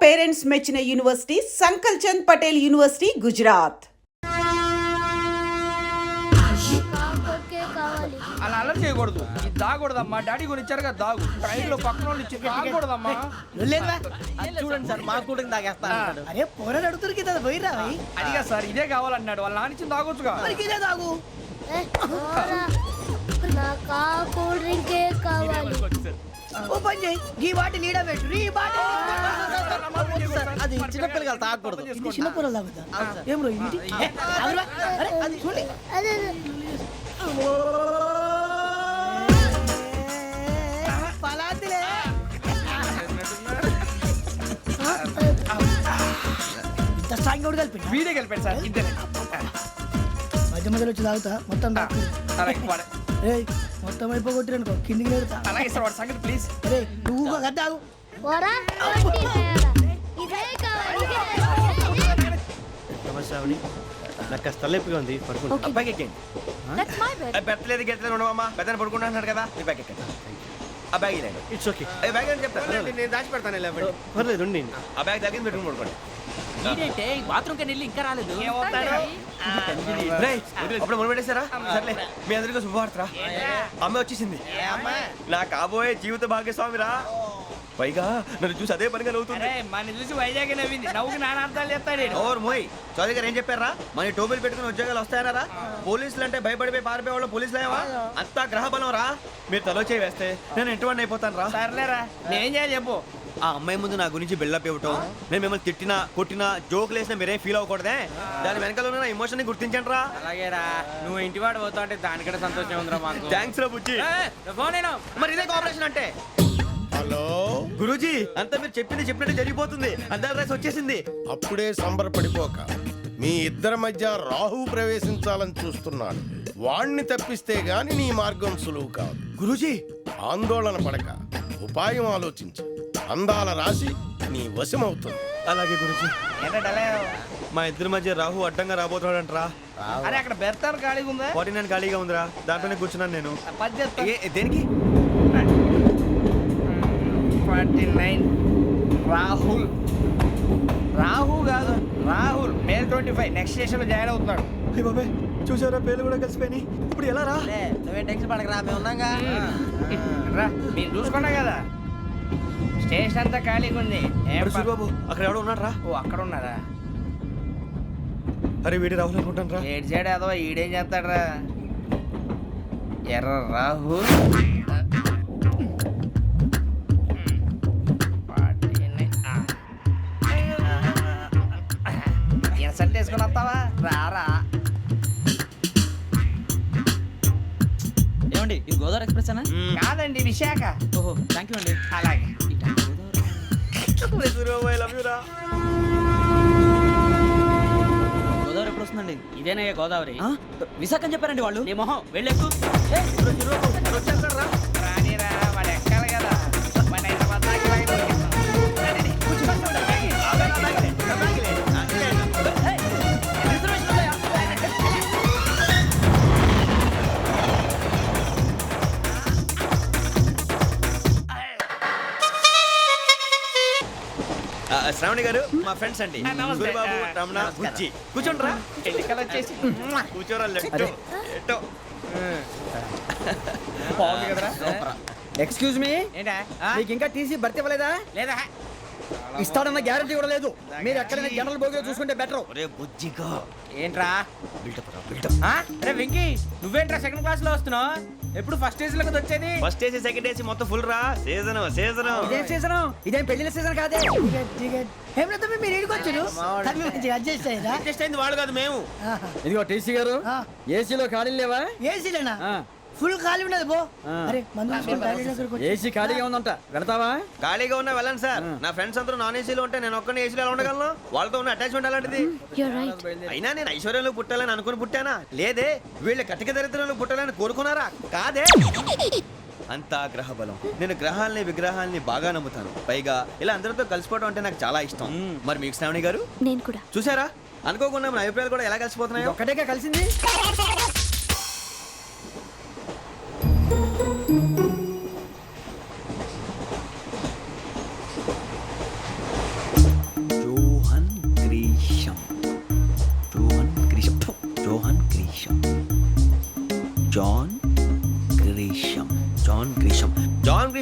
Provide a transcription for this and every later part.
Parents మెచ్చిన university సంకల్ Chand Patel university Gujarat. అలా అలర్ చేయకూడదు. ఇది దాగకూడదమ్మా. డాడీ కొని ఇచ్చారు కదా దాగు. ట్రైన్లో పక్కన వాళ్ళు ఇచ్చి దాగకూడదమ్మా. చూడండి సార్ మా కూడా తాగేస్తా. అరే పోరాడు అడుగుతారు కదా పోయిరా. అదిగా సార్ ఇదే కావాలన్నాడు. వాళ్ళ నాన్న ఇచ్చింది తాగొచ్చుగా. ఇదే తాగు. ఓ పని చేయి ఈ బాటి లీడ పెట్టు. ఈ బాటి అది చిన్నపిల్లలు తాగకూడదు. చిన్నపిల్లలు తాగుతా ఏం రో ఇది. అరే అది చూడండి. పలాతిలే ఇంత స్ట్రాంగ్ కూడా కలిపి వీడే కలిపాడు సార్. ఇద్దరే మధ్య మధ్యలో వచ్చి తాగుతా మొత్తం మొత్తం అయిపోగొట్టిరనుకో కిందికి నేడుతా. అలాగే సార్ వాడి సంగతి ప్లీజ్. అరే నువ్వు గద్ద తాగు. నాకు కాస్త తలెప్పిగా ఉంది, పడుకుంటా. బ్యాగ్ ఎక్కండి. పెట్టలేదు గెట్టలేదు ఉండవమ్మా. పెద్దని పడుకుంటున్నాడు కదా. మీ బ్యాగ్ ఎక్కండి. ఆ బ్యాగ్ ఇలాండి. It's okay. బ్యాగ్ అని చెప్తాను. నేను దాచి పెడతాను. పర్లేదు ఉండి. ఆ బ్యాగ్ తగ్గింది పెట్టుకుని పడుకోండి. బాత్రూమ్ కెళ్ళి ఇంకా రాలేదు. అప్పుడు మొదలు పెట్టేశారా? సర్లే మీ అందరికీ శుభవార్తరా. అమ్మ వచ్చేసింది. నా కాబోయే జీవిత భాగ్యస్వామిరా. పైగా నన్ను చూసి అదే పనిగా నవ్వుతుంది. మన చూసి వైజాగ్ నవ్వింది. నవ్వుకి నాన్న అర్థాలు చెప్తాడు. ఓర్ మోయ్ చౌదరి గారు ఏం చెప్పారా? మన టోబీలు పెట్టుకుని ఉద్యోగాలు వస్తాయనరా? పోలీసులు అంటే భయపడిపోయి పారిపోయే వాళ్ళు పోలీసులేవా? అంతా గ్రహ బలం రా. మీరు తలో చేయి వేస్తే నేను ఇంటివాడిని అయిపోతాను రా. సర్లేరా నేం చేయాలి చెప్పు. ఆ అమ్మాయి ముందు నా గురించి బిల్డప్ ఇవ్వటం, నేను మిమ్మల్ని తిట్టినా కొట్టినా జోకులు వేసినా మీరేం ఫీల్ అవ్వకూడదే. దాని వెనకాల ఉన్న ఎమోషన్ ని గుర్తించండి రా. అలాగేరా నువ్వు ఇంటివాడు పోతా అంటే దానికంటే సంతోషం ఉందిరా మాకు. థ్యాంక్స్ రా బుజ్జి. ఫోన్ మరి ఇదే కోఆపరేషన్ అంటే. హలో గురూజీ అంతా మీరు చెప్పింది చెప్పినట్టు జరిగిపోతుంది. అందరి రైస్ వచ్చేసింది. అప్పుడే సంబరపడిపోక మీ ఇద్దరి మధ్య రాహు ప్రవేశించాలని చూస్తున్నాడు. వాణ్ణి తప్పిస్తే గాని నీ మార్గం సులువు కాదు. గురూజీ ఆందోళన పడక ఉపాయం ఆలోచించు. అందాల రాశి నీ వశమవుతుంది. అలాగే గురూజీ. మా ఇద్దరి మధ్య రాహు అడ్డంగా రాబోతున్నాడంట్రా. అరే అక్కడ బెర్తాను ఖాళీగా ఉందా? 49 ఖాళీగా ఉందిరా. దాంట్లోనే కూర్చున్నాను నేను. దేనికి? 49 రాహుల్. రాహు కాదు రాహుల్. మే 25 నెక్స్ట్ స్టేషన్ లో జాయిన్ అవుతున్నాడు. అయ్య బాబాయ్ చూసారా పేర్లు కూడా కలిసిపోయినాయి. ఇప్పుడు ఎలా రా? నువ్వే టెన్షన్ పడకరా మేము ఉన్నాగా. రా మీరు చూసుకున్నా కదా స్టేషన్ అంతా ఖాళీగా ఉంది. బాబు అక్కడ ఎవడో ఉన్నాడు రా. ఓ అక్కడ ఉన్నారా? అరే వీడి రాహుల్ అనుకుంటాను రా. ఏడు సైడ్ ఏదో ఈడేం చేస్తాడరా? ఎర్ర రాహు ఇన్సల్ట్ వేసుకుని వస్తావా? రారా. ఏమండి ఇది గోదావరి ఎక్స్ప్రెస్ అనా? కాదండి విశాఖ. ఓహో థ్యాంక్ యూ అండి. అలాగే గోదావరి ఎప్పుడు వస్తుందండి? ఇదేనయ్య గోదావరి. విశాఖ అని చెప్పారండి వాళ్ళు. నీ మొహం వెళ్ళెక్కు. రానిరా వాడు ఎక్కాలి కదా. మన హైదరాబాద్ దాకా ఇలాగే దొరికిస్తాం. శ్రావణి గారు మా ఫ్రెండ్స్ అండి. బాబు రమణ బుజ్జి. కూర్చోండి రా. ఎన్నికలు వచ్చేసి కూర్చోరా. లెట్టో ఎట్టో బాగుంది కదరా. ఎక్స్క్యూజ్ మీ, ఏంటా? మీకు ఇంకా టీసీ భర్తీ ఇవ్వలేదా? లేదా ఇస్తాడన్న గ్యారంటీ కూడా లేదు. మీరు ఎక్కడైనా జనరల్ బోగిలో చూసుకుంటే బెటర్. ఒరే బుజ్జిగా ఏంట్రా? బిల్డప్ రా బిల్డప్. అరే వెంకీ నువ్వేంట్రా సెకండ్ క్లాస్ లో వస్తున్నావు? ఎప్పుడు ఫస్ట్ ఏజ్ లోకి వచ్చేది? ఫస్ట్ ఏసీ సెకండ్ ఏసీ మొత్తం ఫుల్ రా. Season season. ఇదేం సీజన్? ఇదేం పెళ్లిన సీజన్ కాదే. ఏమిటో మీరు ఏడుకొచ్చారు అడ్జస్ట్ అయ్యారా? అడ్జస్ట్ అయింది వాళ్ళు కాదు మేము. ఇదిగో టీసీ గారు ఏసీలో ఖాళీలు లేవా? ఏసీలేనా? ఫుల్ ఖాళీ ఉండదు బో. అరే ఏసీ ఖాళీగా ఉందంట వెళతావా? ఖాళీగా ఉన్నా వెళ్ళండి సార్. నా ఫ్రెండ్స్ అందరూ నాన్ ఏసీలో ఉంటే నేను ఒక్కనే ఏసీలో ఎలా ఉండగలను? వాళ్ళతో ఉన్న అటాచ్మెంట్ అలాంటిది. అయినా నేను ఐశ్వర్యంలో పుట్టాలని అనుకుని పుట్టానా? లేదే. వీళ్ళ కటిక దరిద్రంలో పుట్టాలని కోరుకున్నారా? కాదే. అంతా గ్రహ బలం. నేను గ్రహాలని విగ్రహాలని బాగా నమ్ముతాను. పైగా ఇలా అందరితో కలిసిపోవడం అంటే నాకు చాలా ఇష్టం. మరి మీకు శ్రావణి గారు? నేను కూడా. చూసారా అనుకోకుండా మన అభిప్రాయాలు కూడా ఎలా కలిసిపోతున్నాయో. ఒకటేగా కలిసింది.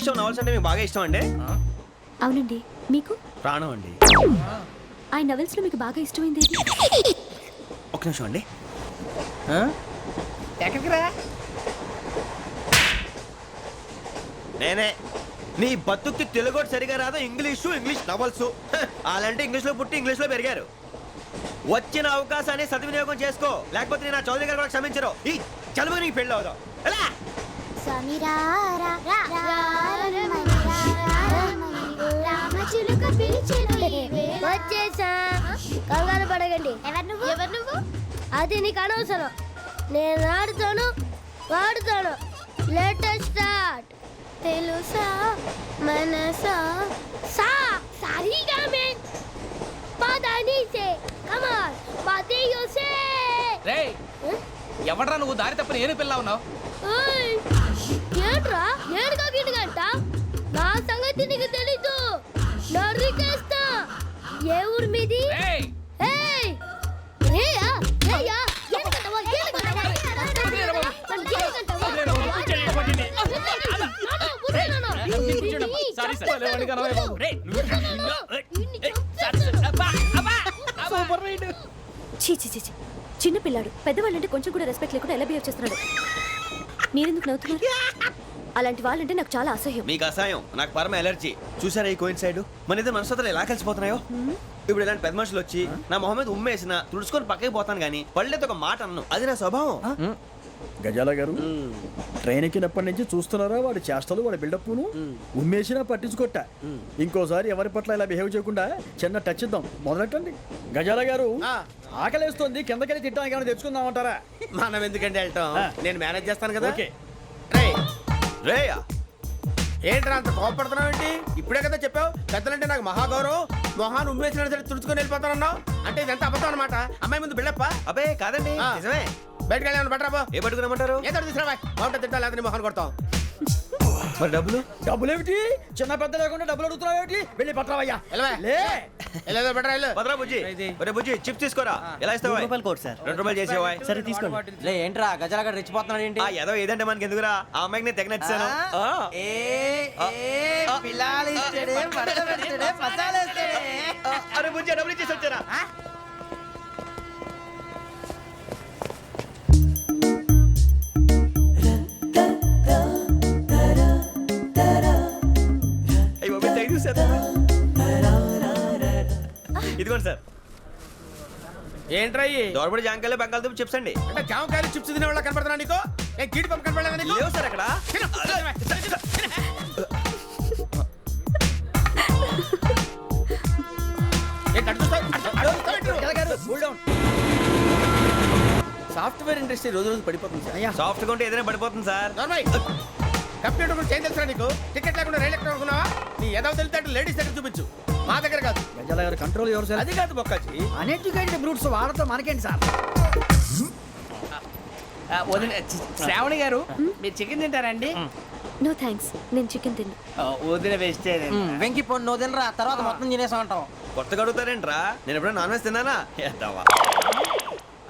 ఇంగ్లీష్ నవల్స్ అంటే మీకు బాగా ఇష్టం అండి? అవునండి. మీకు? ప్రాణం అండి. ఆ నవెల్స్ లో మీకు బాగా ఇష్టమైంది ఏది? ఒక నిమిషం అండి. ఎక్కడికి రా? నేనే. నీ బతుక్కి తెలుగు సరిగా రాదు, ఇంగ్లీష్ నవల్స్. అలాంటి ఇంగ్లీష్లో పుట్టి ఇంగ్లీష్లో పెరిగారు. వచ్చిన అవకాశాన్ని సద్వినియోగం చేసుకో, లేకపోతే నేను ఆ చౌదరి గారు కూడా క్షమించరు. ఈ చదువు నీకు పెళ్ళి అవుదాం. ఎలా? వచ్చేసా, కంగారు పడగండి. ఎవరు నువ్వు? అది నీకు అనవసరం. నేను ఆడుతాను, వాడుతాను. Latest start. తెలుసా మనసా సా సారీగా మే పదాని సే కమాల్ బాతియో సే. రేయ్, ఎవడ్రా నువ్వు? దారి తప్పని ఏను పిల్ల ఉన్నావు? ఓయ్ ఏంట్రా ఏడుగా గిడుగంట? నా సంగతి నీకు తెలీదు. నరికేస్తా. ఏ ఊరు మీది? రేయ్, ఏయ్ రేయా రేయా ఏడుగంటవా ఏడుగంటవా సారీ సార్. Super ride. చీ చీ చీ చీ. చిన్న పిల్లాడు పెద్దవాళ్ళంటే కొంచెం కూడా రెస్పెక్ట్ లేకుండా ఎలా బిహేవ్ చేస్తున్నాడు. మీరెందుకు నవ్వుతున్నారు? అలాంటి వాళ్ళంటే నాకు చాలా అసహ్యం. మీకు అసహాయం, నాకు పరమ ఎలర్జీ. చూసారా ఈ కోయిన్ సైడ్? మన ఇద్దరు మనసుతో ఎలా కలిసిపోతున్నాయో. ఇప్పుడు ఇలాంటి పెద్ద మనుషులు వచ్చి నా మొహం మీద ఉమ్మేసిన తుడుచుకొని పక్కకి పోతాను కానీ పళ్ళేతో ఒక మాట అన్ను. అది నా స్వభావం. గజాల గారు ట్రైన్ ఎక్కినప్పటి నుంచి చూస్తున్నారా వాడి చేష్టలు, వాడి బిల్డప్ను. ఉమ్మేసినా పట్టించుకోట. ఇంకోసారి ఎవరి పట్ల ఇలా బిహేవ్ చేయకుండా చిన్న టచ్ ఇద్దాం. మొదలెట్టండి. గజాల గారు ఆకలేస్తోంది, కిందకెళ్ళి తిట్టడానికి ఏమైనా తెచ్చుకుందామంటారా? మనం ఎందుకంటే వెళ్తాం, నేను మేనేజ్ చేస్తాను కదా. ఓకే. రేయా, ఏంట్రా అంత కోపడుతున్నావు ఏంటి? ఇప్పుడే కదా చెప్పావు పెద్దలంటే నాకు మహాగౌరవం, మొహాన్ని ఉమ్మేసిన సరే తుడుచుకొని వెళ్ళిపోతానన్నావు. అంటే ఇదంతా అబద్ధం అనమాట. అమ్మాయి ముందు బిల్డప్ప. అబ్బే కాదండి, ఆ. నిజమే. బయటకు వెళ్ళాను బట్రాబో. ఏ పట్టుకురమ్మంటారు? ఏదో తీసుకురా బాగుంటుంది తింటా, లేదని మొహాన్ని కొడతాం. మరి డబ్బులు? డబ్బులేమిటి? చిన్న పెద్ద లేకుండా డబ్బులు అడుగుతున్నావు ఏమిటి? వెళ్ళి పట్టరావయ్యా. వెళ్ళవా? లే. వెళ్ళేదో బట్రా వెళ్ళు. భద్రా బుజ్జి, ఒరే బుజ్జి చిప్స్ తీసుకోరా. ఎలా ఇస్తావా? Court sir. 2 రూపాయలు చేసేవా? సరే తీసుకోండి. లే ఏంట్రా గజాల గారు రెచ్చిపోతున్నాడు ఏంటి? ఆ ఏదో ఏదంటే మనకి ఎందుకురా, ఆ అమ్మాయికి నేను తెగ నచ్చాను. అరే బుజ్జి డబ్బులు ఇచ్చేసి వచ్చారా? అయ్యో తెగ చూసేస్తా. ఇదిగోండి సార్. ఏంట్రా ఇయి? దోరబడి జాంకాయలు బంగాళదుంప చిప్స్ అండి. అంటే జామకాయలు చిప్స్ తినే వాళ్ళ కనపడుతున్నా నీకు? ఏ గీడి పంపు కనపడలేదా నీకు? లేవు సార్ అక్కడ. తిను. ఏంటి అటు చూస్తావు? గజాల గారు కూల్ డౌన్. సాఫ్ట్వేర్ ఇండస్ట్రీ రోజు రోజు పడిపోతుంది సార్. సాఫ్ట్ గా ఉంటే ఏదైనా పడిపోతుంది సార్. నార్మల్. కంప్యూటర్ గురించి ఏం తెలుసా నీకు? టికెట్ లేకుండా రైలు ఎక్కడ అనుకున్నావా? నీ ఏదో తెలితే లేడీస్ దగ్గర చూపించు, మా దగ్గర కాదు. గజాల గారు కంట్రోల్ ఎవరు సార్? అది కాదు బొక్కాచి. అన్ఎడ్యుకేటెడ్ బ్రూట్స్ వాడతాం మనకేంటి సార్? శ్రావణి గారు, మీరు చికెన్ తింటారండి? నో థ్యాంక్స్, నేను చికెన్ తిన్ను. వదిన వేస్తే వెంకి పొన్ను నువ్వు తినరా, తర్వాత మొత్తం తినేసా ఉంటాం. కొత్తగా అడుగుతారేంట్రా? నేను ఎప్పుడైనా నాన్ వెజ్ తిన్నానా? ఎద్దావా.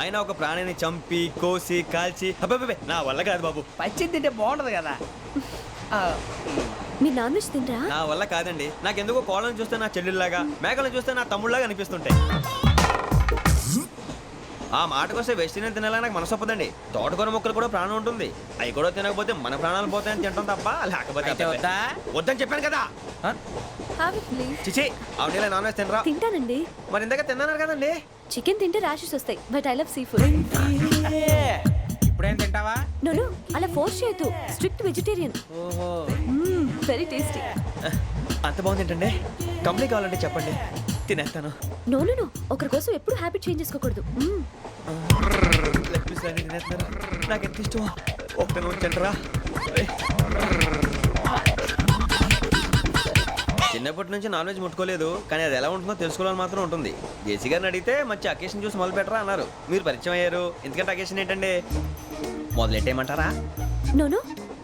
అయినా ఒక ప్రాణిని చంపి కోసి కాల్చి అబ్బబ్బే నా వల్ల కాదు బాబు. పచ్చి తింటే బాగుంటది కదా. మీరు నాన్ వెజ్ తినరా? నా వల్ల కాదండి. నాకెందుకో కోళ్ళని చూస్తే నా చెల్లెళ్ళలాగా, మేకలను చూస్తే నా తమ్ముళ్ళలాగా అనిపిస్తుంటాయి. ఆ మాటకొస్తే వెస్టిరియన్ తినాలని నాకు మనసు ఒప్పదండి. తోటకూర మొక్కలు కూడా ప్రాణం ఉంటుంది. అవి కూడా తినకపోతే మన ప్రాణాలు పోతాయని తింటాం తప్ప లేకపోతే వద్దా? వద్దని చెప్పాను కదా. Have it, please. చిచి ఆవిడ నాన్ వెజ్ తినరా? తింటానండి. మరి ఇందాక తిన్నాను కదండి. చికెన్ తింటే ర్యాషెస్ వస్తాయి, but I love sea food. ఇప్పుడేం తింటావా? నో అలా ఫోర్స్ చేయొద్దు. Strict vegetarian. Very tasty. అంత బాగుంది ఏంటండి? కంప్లీట్ కావాలంటే చెప్పండి, తినేస్తాను. నో నో నో, ఒకరి కోసం ఎప్పుడు హ్యాబిట్ చేంజ్ చేసుకోకూడదు. లెగ్ పీస్ అన్ని తినేస్తున్నారు. నాకు ఎంత ఇష్టమో. ఒకటి నువ్వు తింటరా. చిన్నప్పటి నుంచి నాన్ వెజ్ ముట్టుకోలేదు, కానీ అది ఎలా ఉంటుందో తెలుసుకోవాలని మాత్రం ఉంటుంది. జేసీ గారిని అడిగితే మంచి అకేషన్ చూసి మొదలు పెట్టరా అన్నారు. మీరు పరిచయం అయ్యారు, ఎందుకంటే అకేషన్ ఏంటండి? మొదలెట్టేయమంటారా? నో నో,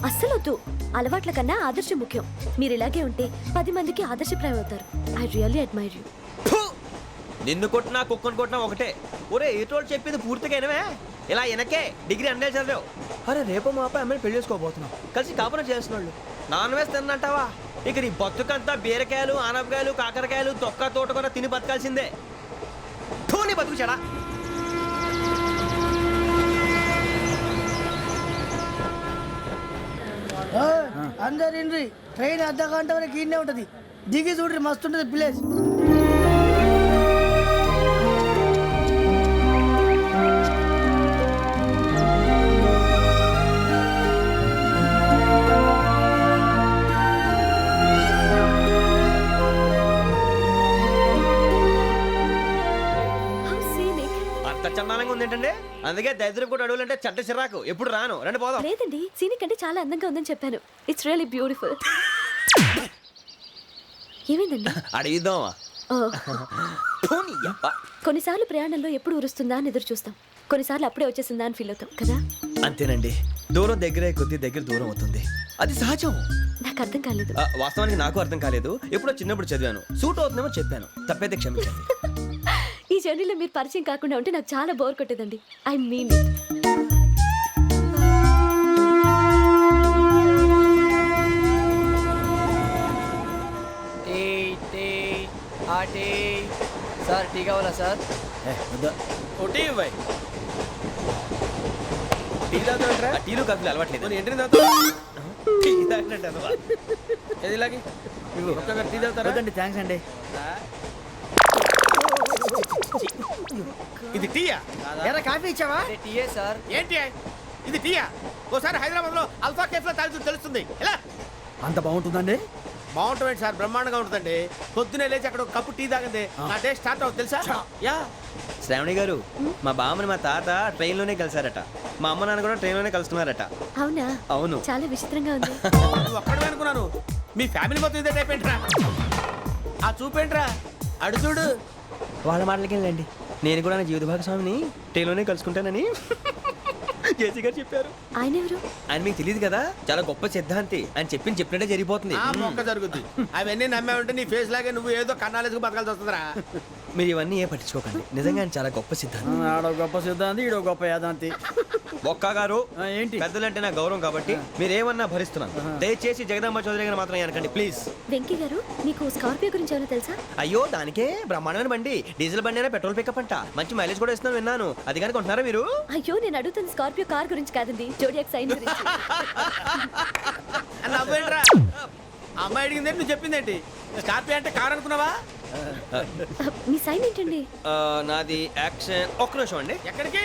అస్సలు వద్దు. అలవాట్ల కన్నా ఆదర్శం ముఖ్యం. మీరు ఇలాగే ఉంటే 10 మందికి ఆదర్శప్రాయం అవుతారు. I really admire you. నిన్ను కొట్టినా కుక్కను కొట్టినా ఒకటే. ఒరే ఏటోళ్ళు చెప్పింది పూర్తిగా వినవే. ఇలా వెనకే డిగ్రీ అన్నే చదివావు. అరే రేపు మా అబ్బాయి అమ్మాయిని పెళ్లి చేసుకోబోతున్నావు, కలిసి కాపురం చేస్తున్నాళ్ళు. Non veg తిన్నంటావా? ఇక నీ బతుకంతా బీరకాయలు, ఆనపకాయలు, కాకరకాయలు, తొక్క తోట కూడా తిని బతకాల్సిందే. నీ బతుకు చెడా. అందరు ఇండ్రి ట్రైన్ అర్ధ గంట వరకు ఇన్నే ఉంటది. దిగి చూడ్రి మస్తు ఉంటది ప్లేస్. How scenic. అంత చందానంగా ఉంది ఏంటండి? అందుకే దరిద్రం కూడా అడవులంటే చెడ్డ చిరాకు. ఎప్పుడు రాను, రండి పోదాం. లేదండి, సీనిక్ అంటే చాలా అందంగా ఉందని చెప్పాను. It's really beautiful. ఏమైందండి? అడిగిద్దామా? ఓ, పోనీ యబ్బ. కొన్నిసార్లు ప్రయాణంలో ఎప్పుడు ఉరుస్తుందా అని ఎదురు చూస్తాం, కొన్నిసార్లు అప్పుడే వచ్చేసిందా అని ఫీల్ అవుతాం కదా. అంతేనండి, దూరం దగ్గరే కొద్ది దగ్గర దూరం అవుతుంది. అది సహజం. నాకు అర్థం కాలేదు. వాస్తవానికి నాకు అర్థం కాలేదు. ఎప్పుడో చిన్నప్పుడు చదివాను, సూట్ అవుతుందేమో చెప్పాను. తప్పైతే క్షమించండి. ఈ జర్నీలో మీరు పరిచయం కాకుండా ఉంటే నాకు చాలా బోర్ కొట్టేదండి. I mean it. Tea tea ఆ టీ సార్ టీ కావాలా సార్? ఒకటి ఇవ్వాయి. టీ తాగుతావేంట్రా? టీలు కాఫీలు అలవాట్లేదు. ఏంటి తాగుతావు? టీ తాగినట్టు అదవా. ఏది ఇలాగే ఒక్కొక్క టీ తాగుతారా? థ్యాంక్స్ అండి. ఇది టీయా? ఎరా కాఫీ ఇచ్చావా? టీయే సార్. ఏంటి ఇది టీయా? ఓసారి హైదరాబాద్ లో అల్ఫా కేఫ్ లో తాగుతూ తెలుస్తుంది. ఎలా అంత బాగుంటుందండి? బాగుంటుంది సార్, బ్రహ్మాండంగా ఉంటుందండి. పొద్దునే లేచి అక్కడ ఒక కప్పు టీ తాగింది నా డే స్టార్ట్ అవుతుంది తెలుసా? యా. శ్రావణి గారు, మా బామ్మని మా తాత ట్రైన్లోనే కలిసారట. మా అమ్మ నాన్న కూడా ట్రైన్లోనే కలుస్తున్నారట. అవునా? అవును. చాలా విచిత్రంగా ఉంది. నువ్వు ఒక్కడే అనుకున్నాను, మీ ఫ్యామిలీ మొత్తం ఇదే టైప్ ఏంట్రా? ఆ చూపేంట్రా, అడు చూడు. వాళ్ళ మాటలకి వెళ్ళండి. నేను కూడా నా జీవిత భాగస్వామిని ట్రైన్లోనే కలుసుకుంటానని జేసీ గారు చెప్పారు. ఆయన ఎవరు? ఆయన మీకు తెలియదు కదా, చాలా గొప్ప సిద్ధాంతి అని చెప్పినట్టే జరిగిపోతుంది. ఆ మొక్క జరుగుద్ది. అవన్నీ నమ్మే ఉంటే నీ ఫేస్ లాగే నువ్వు ఏదో కన్నాలేసుకు బతకాల్సి వస్తుందిరా. మీరు ఇవన్నీ ఏ పట్టించుకోకండి. నిజంగా ఆయన చాలా గొప్ప సిద్ధాంతి. ఆడో గొప్ప సిద్ధాంతి, ఈడో గొప్ప యాదాంతి. ఒక్క గారు, ఏంటి? పెద్దలంటే నా గౌరవం కాబట్టి మీరేమన్నా భరిస్తున్నాను. దయచేసి జగదాంబ చౌదరి గారు మాత్రం అనకండి ప్లీజ్. వెంకీ గారు, మీకు స్కార్పియో గురించి ఏమైనా తెలుసా? అయ్యో, దానికే బ్రహ్మాండమైన బండి. డీజిల్ బండి అయినా పెట్రోల్ పికప్ అంట. మంచి మైలేజ్ కూడా ఇస్తున్నాను విన్నాను. అది కానీ కొంటున్నారా మీరు? అయ్యో, నేను అడుగుతుంది స్కార్పియో కార్ గురించి కాదండి, జోడియాక్ సైన్ గురించి. నవ్వేంట్రా? అమ్మాయి అడిగిందేంటి, నువ్వు చెప్పిందేంటి? స్కార్పియో అంటే కారు అనుకున్నావా? మీ సైన్ ఏంటండి? నాది యాక్షన్. ఒక్క నిమిషం అండి. ఎక్కడికి?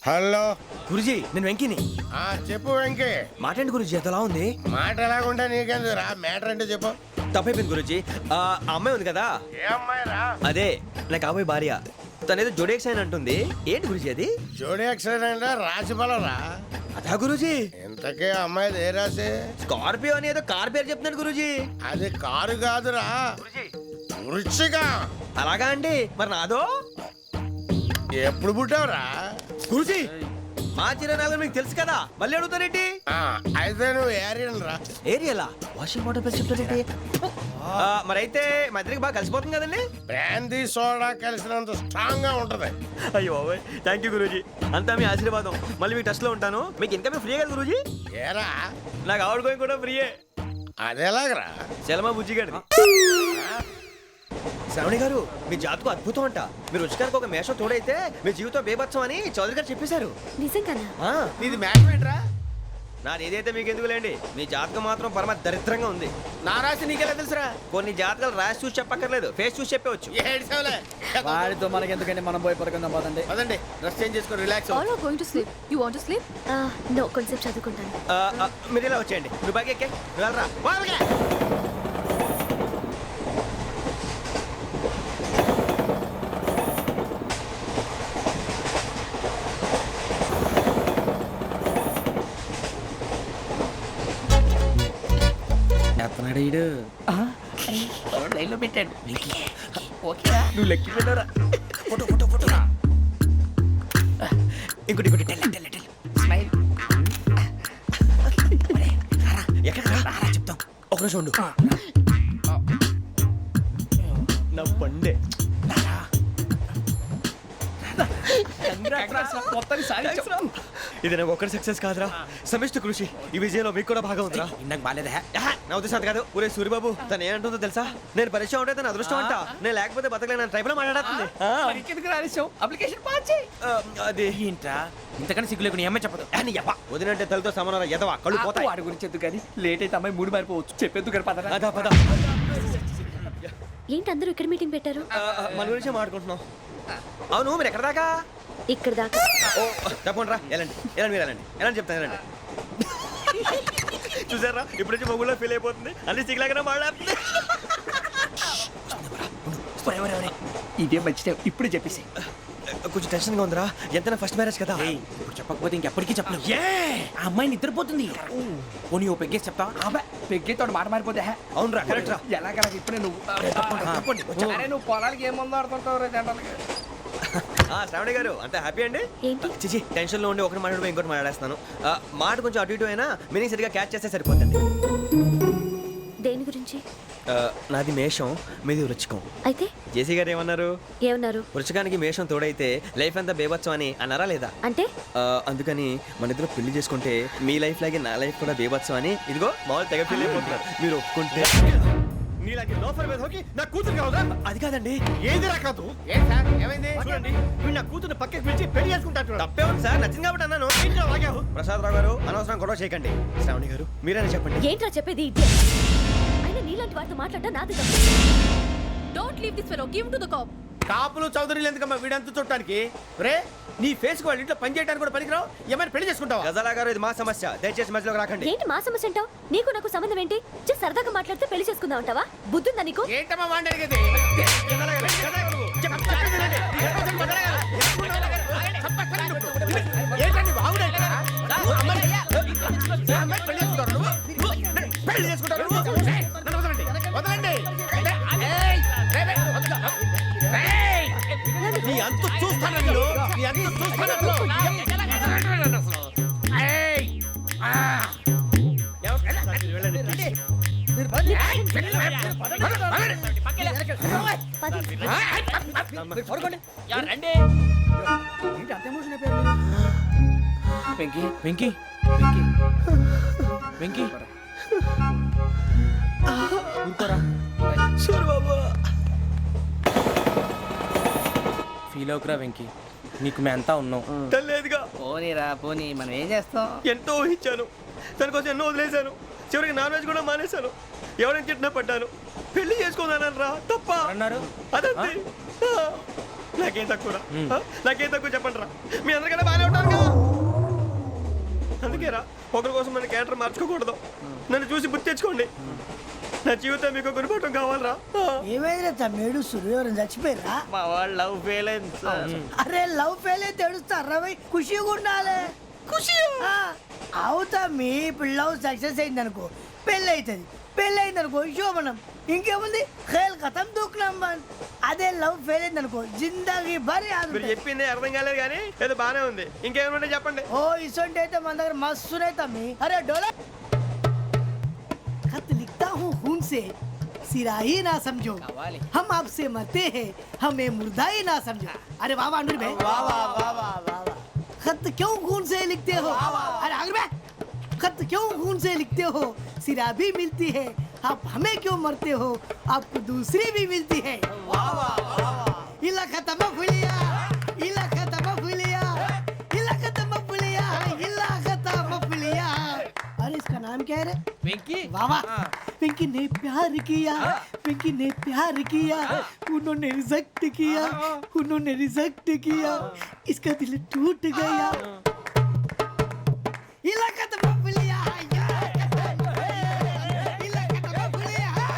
హలో. గురుజీ, నేను వెంకిని. చెప్పు వెంకీ. మాట్లాడండి గురుజీ, ఎంతలా ఉంది? మాట ఎలాగుంటా నీకెందుకు రా, మ్యాటర్ అంటే చెప్పు. తప్పైపోయింది గురుజీ. ఆ అమ్మాయి ఉంది కదా, ఏ అమ్మాయి రా? అదే నా కాబోయే భార్య. తనేదో జోడేక్స్ అని అంటుంది. ఏంటి గురుజీ అది? జోడి యాక్సిడెంట్ రాసి రా. అదా గురుజీ? ఇంతకే అమ్మాయి ఏ రాసి? స్కార్పియో అని ఏదో కార్ పేరు చెప్తున్నాడు గురుజీ. అది కారు కాదురా, వృచ్చిక. అలాగా అండి, మరి నాదో? ఎప్పుడు పుట్టావురా? గురుజీ, మా చిరనాలు మీకు తెలుసు కదా, మళ్ళీ అడుగుతారేంటి? అయితే నువ్వు ఏరియన్ రా. ఏరియలా? వాషింగ్ వాటర్ పేరు చెప్తారేంటి? మరైతే మా ఇద్దరికి బాగా కలిసిపోతుంది కదండి. బ్రాందీ సోడా కలిసినంత స్ట్రాంగ్ గా ఉంటది. అయ్యో థ్యాంక్ యూ గురూజీ, అంతా మీ ఆశీర్వాదం. మళ్ళీ మీ టచ్ లో ఉంటాను. మీకు ఇంకా ఫ్రీ కదా గురూజీ? ఏరా, నాకు ఆవిడ గోయింగ్ కూడా ఫ్రీయే. అదేలాగరా? చలమా బుజ్జి గారిది. శ్రావణి గారు, మీ జాతకు అద్భుతం అంట. మీరు రుచికారికి ఒక మేషం తోడైతే మీ జీవితం బేబత్సం అని చౌదరి గారు చెప్పేశారు. నిజంగానా? నీది మ్యాటర్ ఏంట్రా? నాది ఏదైతే మీకు ఎందుకులేండి, మీ జాతకం మాత్రం పరమ దరిద్రంగా ఉంది. నా రాసి నీకెలా తెలుసురా? కొన్ని జాతకాలు రాసి చూసి చెప్పక్కర్లేదు, ఫేస్ చూసి చెప్పవచ్చు. ఏడ్చావులే. వాడితో మనకి ఎందుకంటే మనం పోయి పడుకుందాం పదండి. పదండి, డ్రెస్ చేంజ్ చేసుకొని relax. All are going to sleep. You want to sleep? No, కొంచెం చదువుకుంటాను. మీరు ఇలా వచ్చేయండి. నువ్వు బాగా ఎక్కే, నువ్వు వెళ్ళరా. వాళ్ళకే. లైన్లో పెట్టాడు. ఓకేరా? నువ్వు లెక్కి పెట్టారా? Photo photo photo. ఇంకోటి ఇంకోటి. స్మైల్. ఎక్కడ రారా చెప్తాం. ఒక నిమిషం ఉండు. నా పండే. మొత్తాన్ని సాధించాం. ఇది నాకు ఒక్కడి సక్సెస్ కాదురా, సమిష్టి కృషి. ఈ విజయంలో మీకు కూడా భాగం ఉందిరా. నాకు బాగాలేదా? నా ఉద్దేశం అంత కాదు. ఊరే సూరిబాబు తను ఏమంటుందో తెలుసా? నేను పరిచయం ఉంటే తన అదృష్టం అంట, నేను లేకపోతే బతకలేను టైప్ లో మాట్లాడుతుంది. ఎందుకు రాలేసావు? అప్లికేషన్ పాస్ చేయి. అది ఏంట్రా ఇంతకన్నా సిగ్గు లేకుండా ఏమై చెప్పదు. వదినంటే తలతో సమానం ఎదవా, కళ్ళు పోతాయి. వాడి గురించి ఎందుకు కానీ లేట్ అయితే అమ్మాయి మూడు మారిపోవచ్చు. చెప్పేందుకు కానీ పద. అదా పద. ఏంటి అందరూ ఇక్కడ మీటింగ్ పెట్టారు? మన గురించే మాట్లాడుకుంటున్నాం. అవును మీరు ఎక్కడ దాకా? ఇక్కడ దాకా. ఓ తప్పకుండా రా, వెళ్ళండి వెళ్ళండి, మీరు వెళ్ళండి వెళ్ళండి, చెప్తాను వెళ్ళండి. చూసారా ఇప్పుడు నుంచి మొగుల్లో ఫీల్ అయిపోతుంది, అన్ని సిగ్లాగానే మాట్లాడుతుంది. ఇదే మంచి టైం, ఇప్పుడు చెప్పేసి. కొంచెం టెన్షన్గా ఉందిరా, ఎంతైనా ఫస్ట్ మ్యారేజ్ కదా. ఇప్పుడు చెప్పకపోతే ఇంకెప్పటికీ చెప్పలేవు. ఆ అమ్మాయి నిద్రపోతుంది. పోనీ ఓ పెగ్గేసి చెప్తా. పెగ్గేతో మాట మారిపోతే అవునురా, కరెక్ట్ రా. ఎలాగలా ఇప్పుడు నువ్వు అరే నువ్వు పొలాలకి ఏముందో ఆడుతుంటావు రే జనరల్గా. శ్రావణి గారు అంత హ్యాపీ అండి? ఏంటి? చిచి టెన్షన్లో ఉండి ఒకటి మాట్లాడిపోయి ఇంకోటి మాట్లాడేస్తున్నాను. మాట కొంచెం అటు ఇటు అయినా మీనింగ్ సరిగా క్యాచ్ చేస్తే సరిపోతుంది. దేని గురించి? నాది మేషం, మీది వృచ్చికం. అయితే జేసీ గారు ఏమన్నారు? ఏమన్నారు? వృచ్చికానికి మేషం తోడైతే లైఫ్ అంతా బేబత్సం అని అన్నారా లేదా? అంటే అందుకని మన ఇద్దరు పెళ్లి చేసుకుంటే మీ లైఫ్ లాగే నా లైఫ్ కూడా బేబత్సం అని ఇదిగో మామూలు తెగ పెళ్లి అయిపోతున్నారు. మీరు ఒప్పుకుంటే నీలాగే లోఫర్ మీద హోకి నా కూతురు కావదా? అది కాదండి. ఏది రాకదు? ఏమైంది చూడండి, వీడు నా కూతురు పక్కకి పిలిచి పెళ్లి చేసుకుంటాడు. తప్పే ఉంది సార్, నచ్చింది కాబట్టి అన్నాను. ప్రసాద్ రావు గారు అనవసరం గొడవ చేయకండి. శ్రావణి గారు మీరైనా చెప్పండి. ఏంట్రా చెప్పేది? అయినా నీలాంటి వారితో మాట్లాడటం నాది తప్పు. Don't leave this fellow. Give him to the cop. కాపులు చౌదరులు ఎందుకమ్మా వీడంతా చూడటానికి? రే నీ ఫేస్ కు వాళ్ళ ఇంట్లో పని చేయడానికి కూడా పనికిరావు, ఏమైనా పెళ్లి చేసుకుంటావా? గజాలా గారు ఇది మా సమస్య, దయచేసి మధ్యలోకి రాకండి. ఏంటి మా సమస్య అంటావు? నీకు నాకు సంబంధం ఏంటి? జస్ట్ సరదాగా మాట్లాడితే పెళ్లి చేసుకుందాం అంటావా? బుద్ధుందా నీకు? ఏంటమ్మా వాడిని అడిగేది? ఏంటండి బాగుండే పెళ్లి చేసుకుంటారు? వదలండి. నీ అంత చూస్తాను, నీ అంత చూస్తాను. వెంకీ వెంకీ వెంకీ ఊరుకోరా. ఫీల్ అవుకురా వెంకీ, నీకు మేమంతా ఉన్నాం. తెలియదుగా. పోనీరా పోనీ, మనం ఏం చేస్తాం? ఎంతో ఊహించాను, దానికోసం ఎన్నో వదిలేశాను, చివరికి నాన్ వెజ్ కూడా మానేశాను. ఎవరైనా తిట్టినా పడ్డాను. పెళ్లి చేసుకున్నాను రా, తప్ప అన్నారు. అదంతే. నాకేం తక్కువ, నాకేం తక్కువ చెప్పండి రా. మీ అందరికన్నా బాగానే ఉంటారు కదా. అందుకే రా, ఒకరి కోసం మన క్యారెక్టర్ మార్చుకోకూడదు. నన్ను చూసి గుర్తు తెచ్చుకోండి. నా జీవితం మీకు గురిపటం కావాలరా. ఏమైందిరా తమ్మేడు? సూర్యవరం చచ్చిపోయిరా? మా వాళ్ళు లవ్ ఫెయిల్ అయింది సార్. అరే లవ్ ఫెయిల్ అయితే ఏడుస్తారా? ఖుషిగా ఉండాలి. ఖుషి అవుతా. మీ ఇప్పుడు లవ్ సక్సెస్ అయింది అనుకో, పెళ్ళి అవుతుంది. పెళ్ళి అయింది అనుకో శోభనం. ఇంకేముంది, ఖేల్ ఖతం దూకునాం బాన్. అదే లవ్ ఫెయిల్ అయింది అనుకో జిందగీ భారీ. మీరు చెప్పింది అర్థం కాలేదు కానీ ఏదో బాగానే ఉంది. ఇంకేమైనా చెప్పండి. ఓ ఇసొంటి అయితే మన దగ్గర మస్తున్నాయి తమ్మి. అరే డోలా खत लिखता हूँ खून से, सिरा ही ना समझो, हम आपसे मरते हैं, हमें मुर्दा ही ना समझो. अरे वाह वाह अनुर भाई, वाह वाह वाह वाह वाह. खत क्यों खून से लिखते हो? अरे अनुर भाई, खत क्यों खून से लिखते हो? सिरा भी मिलती है, आप हमें क्यों मरते हो? आपको दूसरी भी मिलती है. वाह वाह वाह. इला खत्म फुलिया, इला खत्म फुलिया, इला खत्म फुलिया, इला खत्म फुलिया. अरे इसका नाम क्या है रे? వెంకీ वाह वाह. पिंकी ने प्यार किया, पिंकी ने प्यार किया, उन्होंने रिजेक्ट किया, उन्होंने रिजेक्ट किया, इसका दिल टूट गया. इलाका तो बबलिया है, इलाका तो बबलिया है,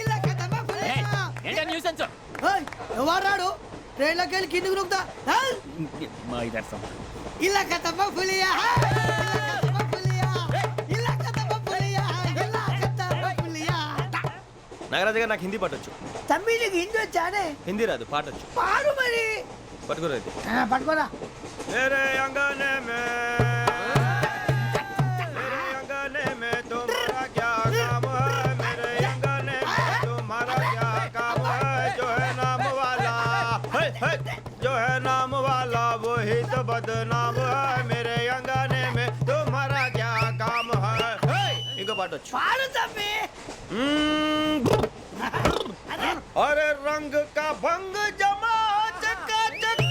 इलाका तो बबलिया. ఏంటా న్యూసెన్స్? ओए ఎవరు రాడు? ట్రైన్ లోకి వెళ్ళి కిందికి నొక్కుతా. మా ఇదర్సం इलाका तो बबलिया है, इलाका तो बबलिया, इलाका तो बबलिया है, इलाका तो बबलिया. నాగరాజు గారు నాకు హిందీ పాటొచ్చు. తమ్మి నీకు హిందీ వచ్చానే? హిందీ రాదు, పాటొచ్చు. పాడు మరి. పట్టుకోరైతే పట్టుకోరా. मेरे अंगने में तुम्हारा क्या काम है? मेरे अंगने में तुम्हारा क्या काम है? जो है नाम वाला, जो है नाम वाला वही तो बदनाम है मेरे अंगने में तुम्हारा क्या काम है हे! ఇంకో పాట వచ్చు పాడు తమ్మి अरे रंग का भंग जमा चका चक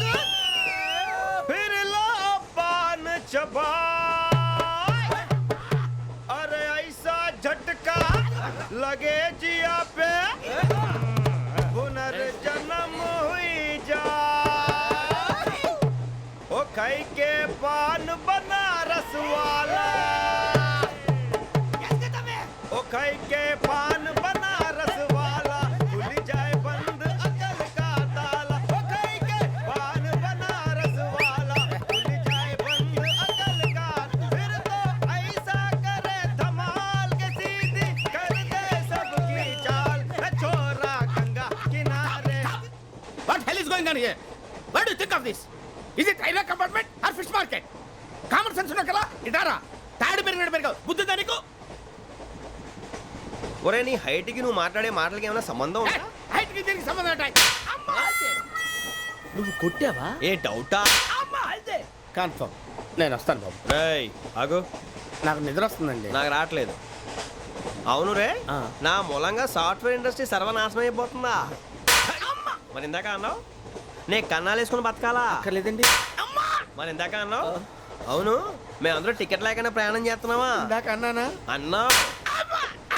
फिर लो पान चबा अरे ऐसा झटका लगे जिया पे पुनर्जन्म हुई जा ओ खाई के पान बनारस वाला ओ खाई के पान बनारस वाला खुल जाए बंद अकल का ताला ओ खाई के पान बनारस वाला खुल जाए बंद अकल का फिर तो ऐसा करे धमाल के सीधी कर दे सबकी चाल छोरा गंगा किनारे What hell is going on here? What do you think of this? Is it railway compartment or fish market? Common sense ఉన్న కదా ఇటారా తాడు పెరిగినట్టు పెరగవు బుద్ధి దానికి ఒరే నీ హైట్ కి నువ్వు మాట్లాడే మాటలకి ఏమైనా సంబంధం ఉందా హైట్ కి దీనికి సంబంధం ఉంటాయి అమ్మా నువ్వు కొట్టావా? ఏ డౌటా అమ్మా అయితే కన్ఫర్మ్ నేను వస్తాను బాబు రేయ్ ఆగు నాకు నిద్ర వస్తుందండి నాకు రావట్లేదు అవును రే ఆ. నా మూలంగా సాఫ్ట్వేర్ ఇండస్ట్రీ సర్వనాశనం అయిపోతుందా మరి ఇందాక అన్నావు నే కన్నాలు వేసుకుని బతకాలా అక్కర్లేదండి మరి ఇందాక అన్నావు అవును మేమందరూ టికెట్ లేకుండా ప్రయాణం చేస్తున్నావా ఇందాక అన్నానా అన్నా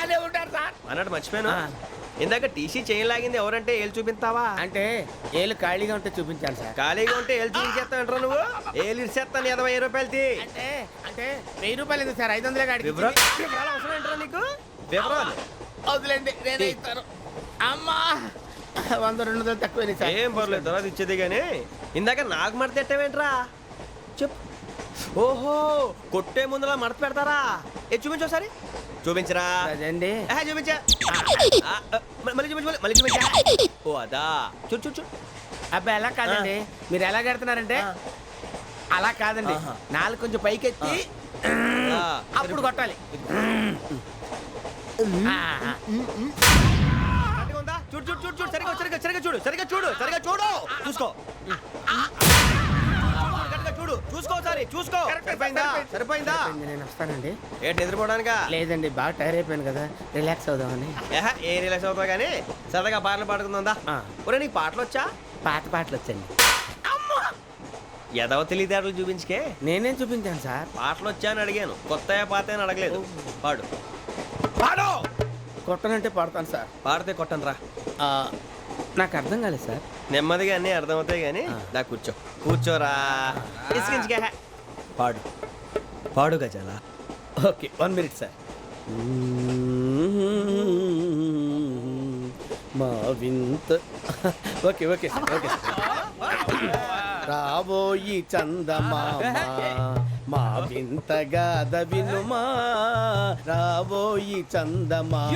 అదే ఉంటారు సార్ అన్నట్టు మర్చిపోయాను ఇందాక టీసీ చేయి లాగింది ఎవరంటే ఏళ్ళు చూపిస్తావా అంటే ఏళ్ళు ఖాళీగా ఉంటే చూపించాను సార్ ఖాళీగా ఉంటే ఏళ్ళు చూపించేస్తానంటారా నువ్వు ఏళ్ళు ఇచ్చేస్తాను 20 రూపాయలు తీ అంటే అంటే 1000 రూపాయలు ఎందుకు సార్ 500 కాడికి వివరాలు అవసరం ఏంట్రా నీకు వివరాలు వదిలేండి నేనే ఇస్తాను అమ్మా 100 200 తక్కువ సార్ ఏం పర్లేదు తర్వాత ఇచ్చేది కానీ ఇందాక నాకు మడత ఎట్టవేంట్రా చెప్పు ఓహో కొట్టే ముందులా మడత పెడతారా ఏ చూపించు ఒకసారి చూపించరా అదండి చూపించా మళ్ళీ చూపించు మళ్ళీ చూపించా ఓ అదా చూడు చూడు చూడు అబ్బాయి ఎలా కాదండి మీరు ఎలా కడుతున్నారంటే అలా కాదండి నాలుగు కొంచెం పైకెత్తి అప్పుడు కొట్టాలి కరెక్ట్గా ఉందా? చూడు చూడు చూడు చూడు సరిగా సరిగా సరిగా చూడు సరిగా చూడు సరిగా చూడు చూసుకో కరెక్ట్గా చూడు చూసుకో ఒకసారి చూసుకో సరిపోయిందా సరిపోయిందా నేను వస్తానండి ఏంటి నిద్రపోవడానికా లేదండి బాగా టైర్ అయిపోయాను కదా రిలాక్స్ అవుదామని ఏ రిలాక్స్ అవుతావు కానీ సరదాగా పాటలు పాడుకుందా ఒరే నీకు పాటలు వచ్చా పాత పాటలు వచ్చండి ఎదవ తెలివితేటలు చూపించుకే నేనేం చూపించాను సార్ పాటలు వచ్చా అని అడిగాను కొత్త పాత అని అడగలేదు పాడు పాడు కొట్టనంటే పాడతాను సార్ పాడితే కొట్టను రా నాకు అర్థం కాలేదు సార్ నెమ్మదిగా అన్నీ అర్థమవుతాయి కానీ దా కూర్చో కూర్చోరా ఇసుకించుకే పాడు పాడు గజాల ఓకే 1 మినిట్ సార్ మా వింత ఓకే ఓకే సార్ ఓకే రాబోయి చందమామ మా వింతగా వినుమా రాబోయి చందమామ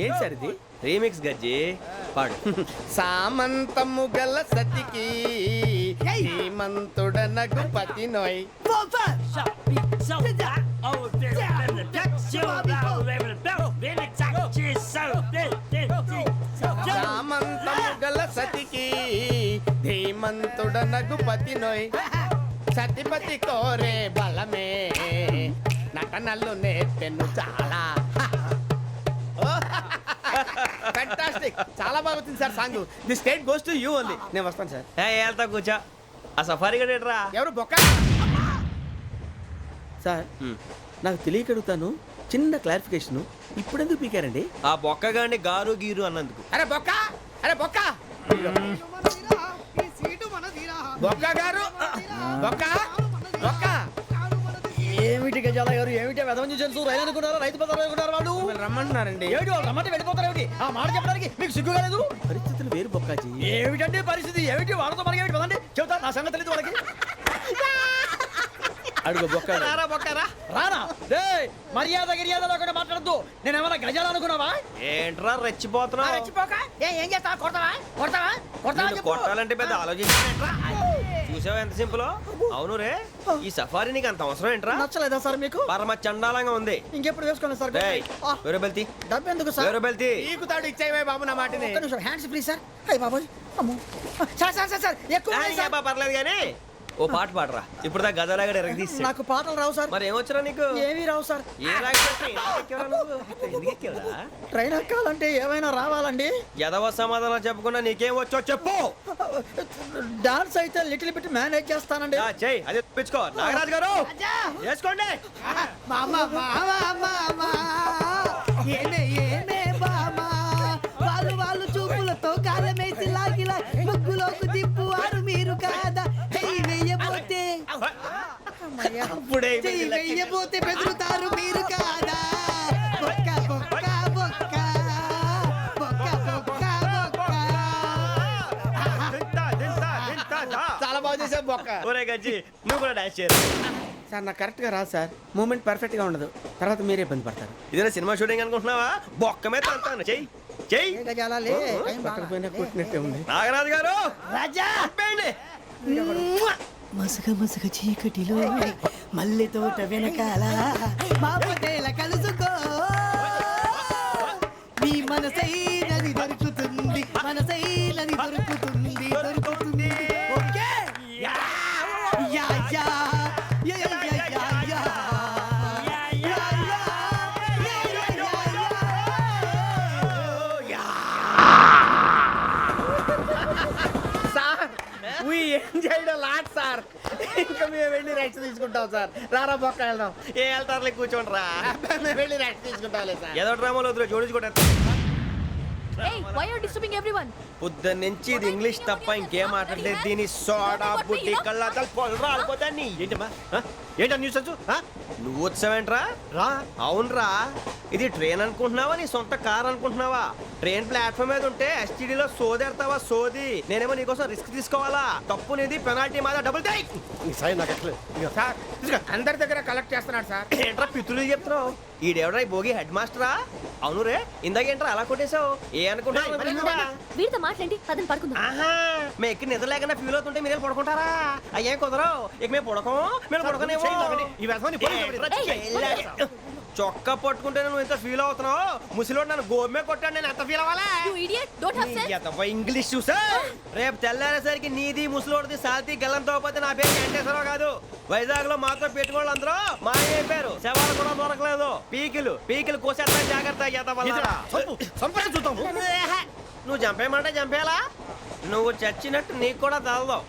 ఏం సార్ ఇది రీమిక్స్ గజ్జి పాడు సామంతము గల సతికి హేమంతుడనగు పతి నోయ్ సామంతము గల సతికి ధీమంతుడనగు పతి నోయ్ సతిపతి కోరే బలమే నటనలు నేర్పెను చాలా ఫ్యాంటాస్టిక్ చాలా బాగా వచ్చింది sir song the state goes to you only నేను వస్తాను సార్ వెళ్తా కూర్చో ఆ సఫారీ గడేట్రా ఎవరు బొక్క సార్ నాకు తెలియక అడుగుతాను చిన్న క్లారిఫికేషన్ ఇప్పుడు ఎందుకు పీకారండి ఆ బొక్కగాని గారు గీరు అన్నందుకు అరే బొక్క అరే బొక్క బొక్క గారు బొక్క బొక్క ఏమిటి గజాల గారు ఏమిటి వెదవని చూసాను రైలు అనుకున్నారా రైతు బజార్ అనుకున్నారు వాళ్ళు రమ్మంటున్నారండి ఏమిటి వాళ్ళు రమ్మంటే వెళ్ళిపోతారు ఏమిటి ఆ మాట చెప్పడానికి మీకు సిగ్గు కాలేదు పరిస్థితులు వేరు బొక్కాజీ ఏమిటండి పరిస్థితి ఏమిటి వాళ్ళతో మనకి ఏమిటి కదండి చెబుతా నా సంగతి తెలియదు వాళ్ళకి అడుగు బొక్క రారా బొక్కరా రానా రే మర్యాద గిర్యాద లేకుండా మాట్లాడద్దు నేను ఏమైనా గజాలు అనుకున్నావా ఏంట్రా రెచ్చిపోతున్నావు ఏం చేస్తావా కొడతావా కొడతావా కొడతావా నిన్ను కొట్టాలంటే పెద్ద ఆలోచించా చూసావా ఎంత సింపుల్. అవును రే, ఈ సఫారీ నీకు అంత అవసరం ఏంట్రా? నచ్చలేదా సార్ మీకు? పరమ చండాలంగా ఉంది. ఇంకెప్పుడు వేసుకోండి సార్. డేయ్, వేరే బెల్తి, డబ్బు ఎందుకు సార్? వేరే బెల్తి. నీకు తాడు ఇచ్చేవే బాబు నా మాటని. ఒక్క నిమిషం, హ్యాండ్స్ ప్లీజ్ సార్. అయ్యి బాబోయ్, అమ్మో. సార్ సార్ సార్ సార్ ఎక్కువ ఉన్నాయి సార్. పర్లేదు కానీ ఓ పాట పాడరా. ఇప్పుడు దా గదలాగా ఎరగ తీసి. నాకు పాటలు రావు సార్. మరి ఏమొచ్చరా నీకు? ఏమీ రావు సార్. ఏ రాకపోతే ఎందుకు ఎక్కేవరా? ట్రైన్ ఎక్కాలంటే ఏమైనా రావాలండి. ఎదవ సమాధానం చెప్పకుండా నీకేం వచ్చో చెప్పు. డాన్స్ అయితే లిటిల్ బిట్ మేనేజ్ చేస్తానండి. చెయ్యి, అదే తెప్పించుకో. నాగరాజు గారు వేసుకోండి. మామా మామా మామా ఏమే ఏమే బామా వాళ్ళు వాళ్ళు చూపులతో కాలమేసి లాగిలా ముగ్గులోకి తిప్పువారు మీరు కాదా. చెయ్యి వెయ్యబోతే అప్పుడే చెయ్యి వెయ్యబోతే బెదురుతారు మీరు కాదా. బొక్క బొక్క బొక్క బొక్క బొక్క బొక్క. చాలా బాగా చేసావు బొక్క. ఒరే గజ్జి, నువ్వు కూడా డాన్స్ చేయరు. సార్ నాకు కరెక్ట్ గా రాదు సార్. మూమెంట్ పర్ఫెక్ట్ గా ఉండదు, తర్వాత మీరే ఇబ్బంది పడతారు. ఇదేనా సినిమా షూటింగ్ అనుకుంటున్నావా? బొక్క మీద అంటాను. చెయ్యి చెయ్యి. పక్కన పోయినా కొట్టినట్టే ఉంది. నాగరాజు గారు రాజా ఆపేయండి. మసక మసక చీకటిలో మల్లె తోట వెనకాల మా పటేల కలుసుకో. మీ మనసైనది దొరుకుతుంది, మనసైనది దొరుకుతుంది, దొరుకుతుంది. Okay yeah yeah yeah yeah yeah yeah yeah. Sir we enjoyed a lot sir. ఇంకా మేము వెళ్ళి రెస్ట్ తీసుకుంటాం సార్. రారా బొక్క వెళ్దాం. ఏ వెళ్తారులే, కూర్చోండి రా. మేము వెళ్ళి రెస్ట్ తీసుకుంటాంలే సార్. ఏదో డ్రామాలో వద్దు, జోడించుకుంటా. Hey, why are you disturbing everyone? పొద్దున్న నుంచి ఇది ఇంగ్లీష్ తప్ప ఇంకేం మాట్లాడలేదు. దీని సోడా బుద్ధి కళ్ళ పొలరా ఆడిపోతాన్ని. ఏంటమ్మా ఏంటా న్యూస్ వచ్చు? నువ్వు వచ్చావేంట్రా? రా. అవునరా, ఇది ట్రైన్ అనుకుంటున్నావా నీ సొంత కార్ అనుకుంటున్నావా? ట్రైన్ ప్లాట్ఫామ్ మీద ఉంటే ఎస్టీడీలో సోదేడతావా సోది. నేనేమో నీకోసం రిస్క్ తీసుకోవాలా? తప్పు నీది, పెనాల్టీ మాదా, డబుల్ టై. సార్ తీసుకో. అందరి దగ్గర కలెక్ట్ చేస్తున్నాడు సార్. ఏంట్రా పితులు చెప్తున్నావు? ఈడెవడ్రా ఈ భోగి హెడ్ మాస్టరా? అవును రే, ఇందాకేంట్రా అలా కొట్టేశావు? ఏ అనుకుంటున్నావు? వీరితో మాట్లాడి పదని పడుకుందాం. ఆహా, మేము ఎక్కి నిద్ర లేకుండా ఫీల్ అవుతుంటే మీరేం పడుకుంటారా? అయ్యేం కుదరవు. ఇక మేము పడకం, మేము పడుకునేమో. చొక్కా పట్టుకుంటే నువ్వు ఎంత ఫీల్ అవుతున్నావు? ముసలివాడు నన్ను గోమే కొట్టాడు, నేను ఎంత ఫీల్ అవ్వాలా? You idiot! Don't have sense! English చూసా. రేపు తెల్లారేసరికి నీది ముసలోడిది సాల్తీ గల్లంతో పోతే నా పేరు వెంకటేశ్వరరావు కాదు. వైజాగ్ లో మాతో పెట్టుకోళ్ళు అందరూ మాయైపోయారు. శవాలు కూడా దొరకలేదు. పీకిలు పీకిలు కోసేస్తా, జాగ్రత్త. నువ్వు చంపేయమంటే చంపేలా? నువ్వు చచ్చినట్టు నీకు కూడా తగదు.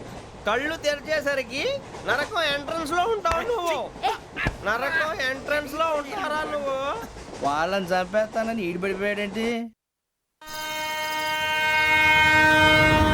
కళ్ళు తెరిచేసరికి నరకం ఎంట్రన్స్ లో ఉంటావు నువ్వు. నరకం ఎంట్రన్స్ లో ఉంటారా నువ్వు? వాళ్ళని చంపేస్తానని ఈడిపడిపోయాడేంటి?